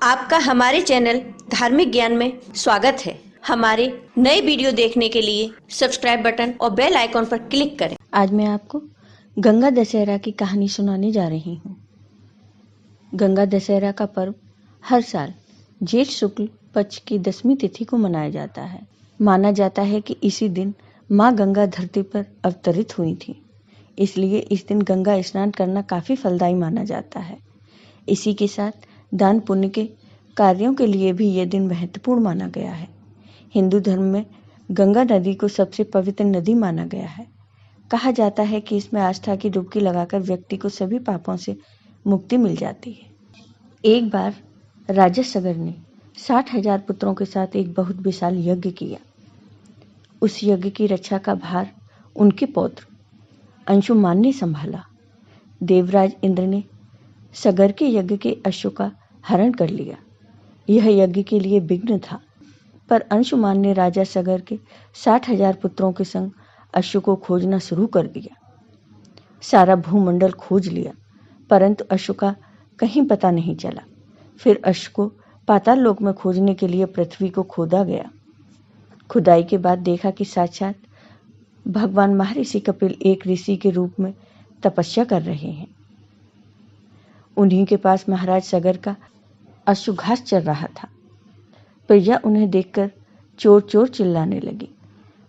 आपका हमारे चैनल धार्मिक ज्ञान में स्वागत है। हमारे नए वीडियो देखने के लिए सब्सक्राइब बटन और बेल आइकॉन पर क्लिक करें। आज मैं आपको गंगा दशहरा की कहानी सुनाने जा रही हूँ। गंगा दशहरा का पर्व हर साल जेठ शुक्ल पक्ष की 10वीं तिथि को मनाया जाता है। माना जाता है कि इसी दिन माँ गंगा धरती पर अवतरित हुई थी, इसलिए इस दिन गंगा स्नान करना काफी फलदायी माना जाता है। इसी के साथ दान पुण्य के कार्यों के लिए भी यह दिन महत्वपूर्ण माना गया है। हिंदू धर्म में गंगा नदी को सबसे पवित्र नदी माना गया है। कहा जाता है कि इसमें आस्था की डुबकी लगाकर व्यक्ति को सभी पापों से मुक्ति मिल जाती है। एक बार राजा सगर ने 60,000 पुत्रों के साथ एक बहुत विशाल यज्ञ किया। उस यज्ञ की रक्षा का भार उनके पौत्र अंशुमान ने संभाला। देवराज इंद्र ने सगर के यज्ञ के अश्व का हरण कर लिया। यह यज्ञ के लिए विघ्न था, पर अंशुमान ने राजा सगर के 60,000 पुत्रों के संग अश्व को खोजना शुरू कर दिया। सारा भूमंडल खोज लिया, परंतु अश्व का कहीं पता नहीं चला। फिर अश्व को पाताल लोक में खोजने के लिए पृथ्वी को खोदा गया। खुदाई के बाद देखा कि साक्षात भगवान महर्षि कपिल एक ऋषि के रूप में तपस्या कर रहे हैं। उन्हीं के पास महाराज सगर का अश्व घास चर रहा था। प्रजा उन्हें देखकर चोर चोर चिल्लाने लगी।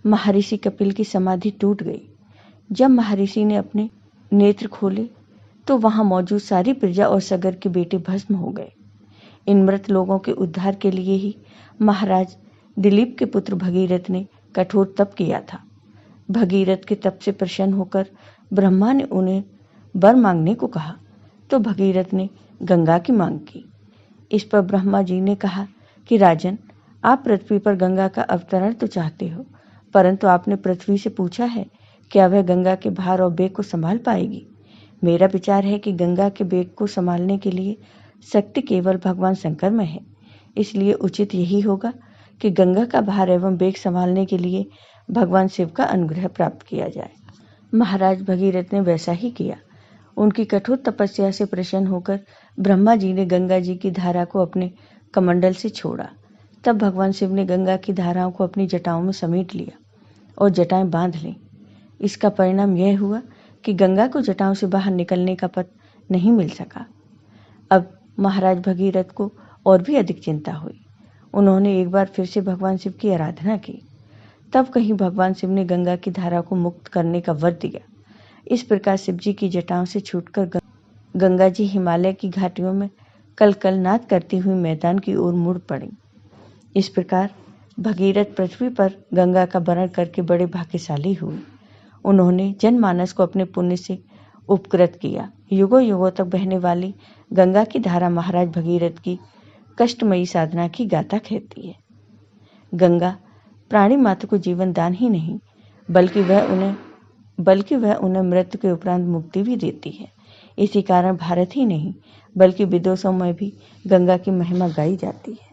महर्षि कपिल की समाधि टूट गई। जब महर्षि ने अपने नेत्र खोले तो वहां मौजूद सारी प्रजा और सगर के बेटे भस्म हो गए। इन मृत लोगों के उद्धार के लिए ही महाराज दिलीप के पुत्र भगीरथ ने कठोर तप किया था। भगीरथ के तप से प्रसन्न होकर ब्रह्मा ने उन्हें वर मांगने को कहा, तो भगीरथ ने गंगा की मांग की। इस पर ब्रह्मा जी ने कहा कि राजन, आप पृथ्वी पर गंगा का अवतरण तो चाहते हो, परंतु आपने पृथ्वी से पूछा है क्या वह गंगा के भार और बेग को संभाल पाएगी? मेरा विचार है कि गंगा के बेग को संभालने के लिए शक्ति केवल भगवान शंकर में है, इसलिए उचित यही होगा कि गंगा का भार एवं बेग संभालने के लिए भगवान शिव का अनुग्रह प्राप्त किया जाए। महाराज भगीरथ ने वैसा ही किया। उनकी कठोर तपस्या से प्रसन्न होकर ब्रह्मा जी ने गंगा जी की धारा को अपने कमंडल से छोड़ा। तब भगवान शिव ने गंगा की धाराओं को अपनी जटाओं में समेट लिया और जटाएं बांध लीं। इसका परिणाम यह हुआ कि गंगा को जटाओं से बाहर निकलने का पथ नहीं मिल सका। अब महाराज भगीरथ को और भी अधिक चिंता हुई। उन्होंने एक बार फिर से भगवान शिव की आराधना की। तब कहीं भगवान शिव ने गंगा की धारा को मुक्त करने का वर दिया। इस प्रकार शिव जी की जटाओं से छूटकर गंगा जी हिमालय की घाटियों में कल कल नाद करती हुई मैदान की ओर मुड़ पड़ी। इस प्रकार भगीरथ पृथ्वी पर गंगा का वरण करके बड़े भाग्यशाली हुए। उन्होंने जनमानस को अपने पुण्य से उपकृत किया। युगों युगों तक बहने वाली गंगा की धारा महाराज भगीरथ की कष्टमयी साधना की गाथा कहती है। गंगा प्राणी मात्र को जीवन दान ही नहीं, बल्कि वह उन्हें मृत्यु के उपरांत मुक्ति भी देती है। इसी कारण भारत ही नहीं बल्कि विदेशों में भी गंगा की महिमा गाई जाती है।